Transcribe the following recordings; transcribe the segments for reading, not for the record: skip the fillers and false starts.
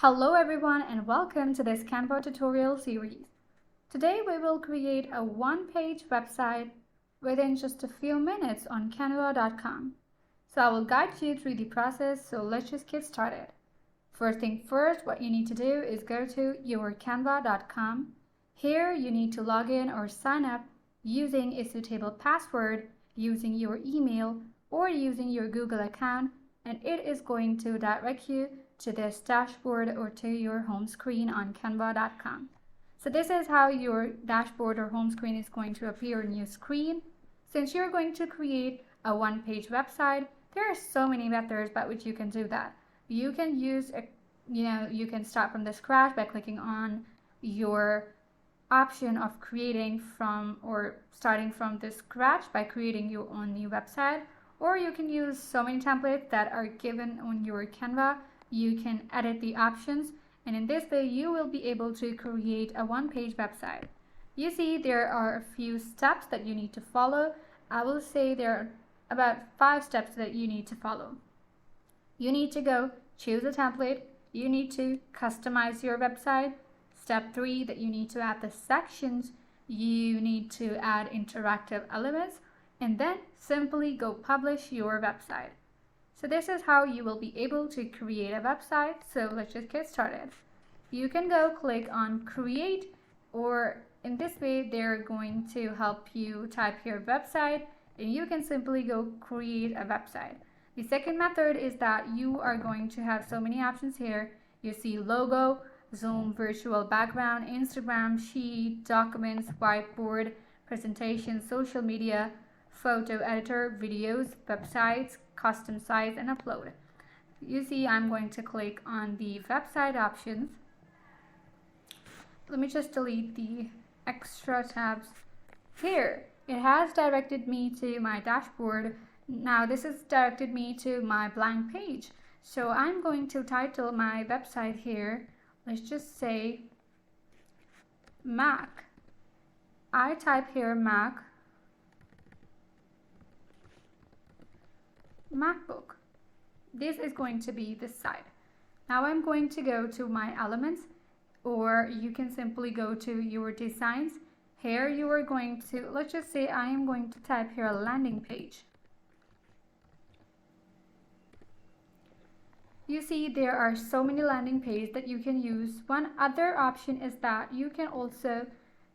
Hello everyone and welcome to this Canva tutorial series. Today we will create a one-page website within just a few minutes on canva.com. So I will guide you through the process, so let's just get started. First thing first, what you need to do is go to your canva.com. Here you need to log in or sign up using a suitable password, using your email or using your Google account, and it is going to direct you to this dashboard or to your home screen on canva.com. So this is how your dashboard or home screen is going to appear on your screen. Since you're going to create a one-page website, there are so many methods by which you can do that. You can use, you can start from the scratch by clicking on your option of creating from or starting from the scratch by creating your own new website, or you can use so many templates that are given on your Canva. You can edit the options, and in this way you will be able to create a one-page website. You see there are a few steps that you need to follow. I will say there are about 5 steps that you need to follow. You need to go choose a template. You need to customize your website. Step 3, that you need to add the sections. You need to add interactive elements, and then simply go publish your website. So this is how you will be able to create a website. So let's just get started. You can go click on create, or in this way they're going to help you type your website and you can simply go create a website. The second method is that you are going to have so many options here. You see logo, Zoom, virtual background, Instagram, sheet, documents, whiteboard, presentation, social media, photo editor, videos, websites, custom size, and upload. You see I'm going to click on the website options. Let me just delete the extra tabs. Here it has directed me to my dashboard. Now this has directed me to my blank page. So I'm going to title my website here. Let's just say Mac. I type here MacBook. This is going to be the site. Now I'm going to go to my elements, or you can simply go to your designs. Here you are going to, let's just say I am going to type here a landing page. You see there are so many landing pages that you can use. One other option is that you can also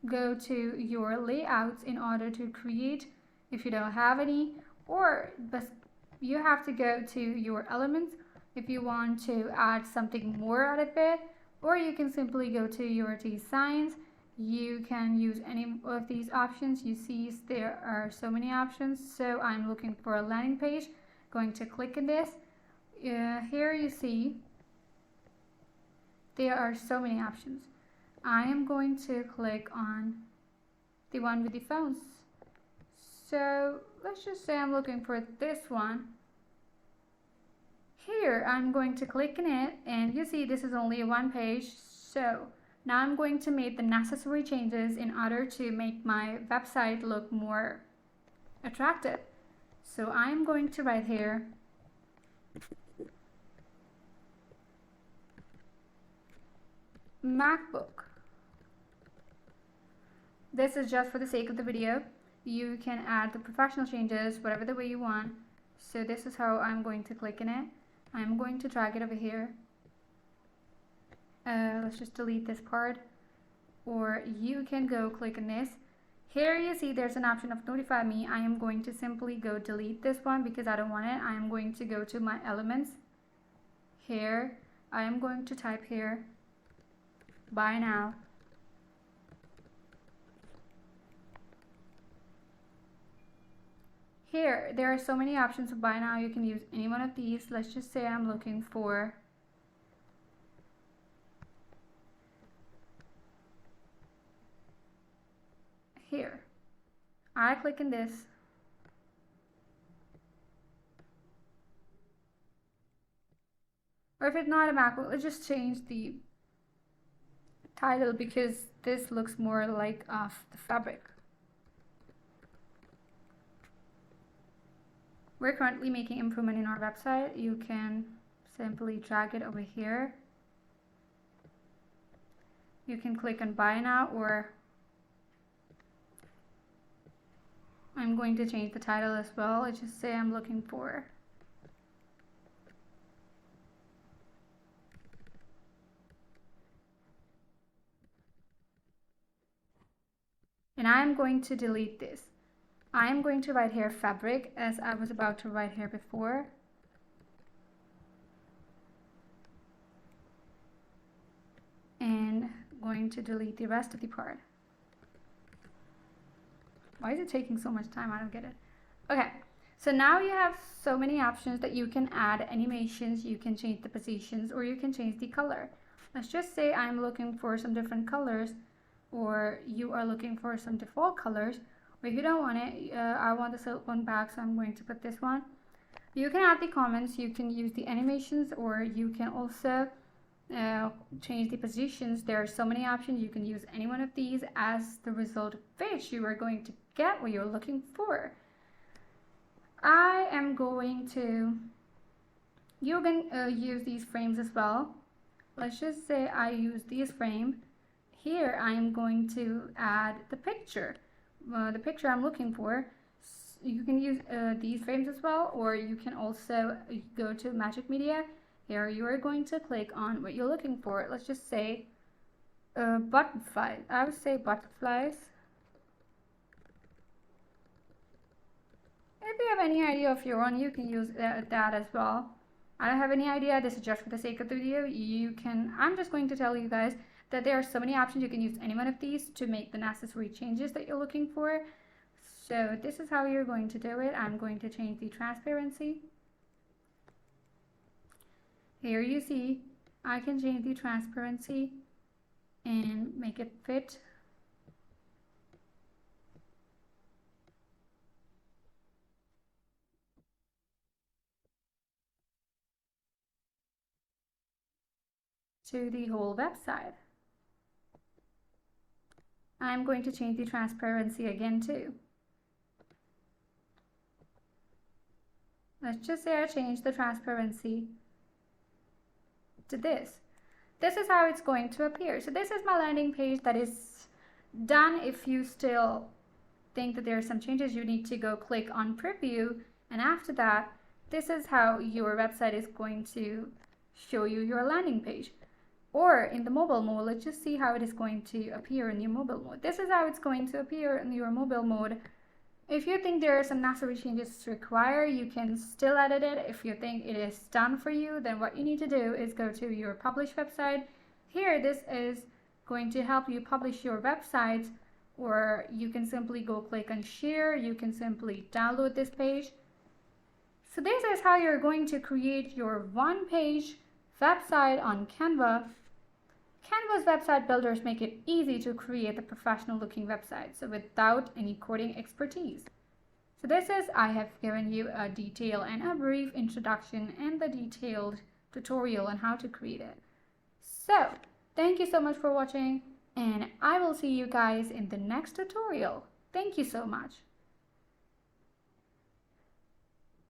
go to your layouts in order to create, if you don't have any, or you have to go to your elements if you want to add something more out of it, or you can simply go to your designs. You can use any of these options. You see there are so many options. So I'm looking for a landing page, going to click on this. Here you see there are so many options. I am going to click on the one with the phones. So let's just say I'm looking for this one. Here I'm going to click on it, and you see this is only a one page. So now I'm going to make the necessary changes in order to make my website look more attractive. So I'm going to write here MacBook. This is just for the sake of the video. You can add the professional changes whatever the way you want. So this is how I'm going to click in it. I'm going to drag it over here. Let's just delete this part, or you can go click on this. Here you see there's an option of notify me. I am going to simply go delete this one because I don't want it. I am going to go to my elements. Here I am going to type here buy now. Here there are so many options of buy now. You can use any one of these. Let's just say I'm looking for here. I click on this. Or if it's not a MacBook, let's just change the title because this looks more like of the fabric. We're currently making improvement in our website. You can simply drag it over here You can click on buy now, or I'm going to change the title as well. I just say I'm looking for and I'm going to delete this. I am going to write here fabric, as I was about to write here before. And going to delete the rest of the part. Why is it taking so much time? I don't get it. Okay, so now you have so many options that you can add animations, you can change the positions, or you can change the color. Let's just say I'm looking for some different colors, or you are looking for some default colors, or if you don't want it, I want the silk one back, so I'm going to put this one. You can add the comments, you can use the animations, or you can also change the positions. There are so many options. You can use any one of these as the result of which you are going to get what you're looking for. I am going to, you can use these frames as well. Let's just say I use these frames. Here I am going to add the picture I'm looking for. You can use these frames as well, or you can also go to Magic Media. Here you are going to click on what you're looking for. Let's just say butterflies. I would say butterflies. If you have any idea of your own, you can use that as well. I don't have any idea. This is just for the sake of the video. I'm just going to tell you guys that there are so many options. You can use any one of these to make the necessary changes that you're looking for. So this is how you're going to do it. I'm going to change the transparency. Here you see I can change the transparency and make it fit. To the whole website. I'm going to change the transparency again too. Let's just say I change the transparency to this. This is how it's going to appear. So this is my landing page that is done. If you still think that there are some changes, you need to go click on preview, and after that, this is how your website is going to show you your landing page. Or in the mobile mode, let's just see how it is going to appear in your mobile mode. This is how it's going to appear in your mobile mode. If you think there are some necessary changes to require, you can still edit it. If you think it is done for you, then what you need to do is go to your publish website. Here, this is going to help you publish your website, or you can simply go click on share. You can simply download this page. So this is how you're going to create your one-page website on Canva. Canva's website builders make it easy to create a professional looking website, so without any coding expertise. So I have given you a detail and a brief introduction and the detailed tutorial on how to create it. So thank you so much for watching, and I will see you guys in the next tutorial. Thank you so much.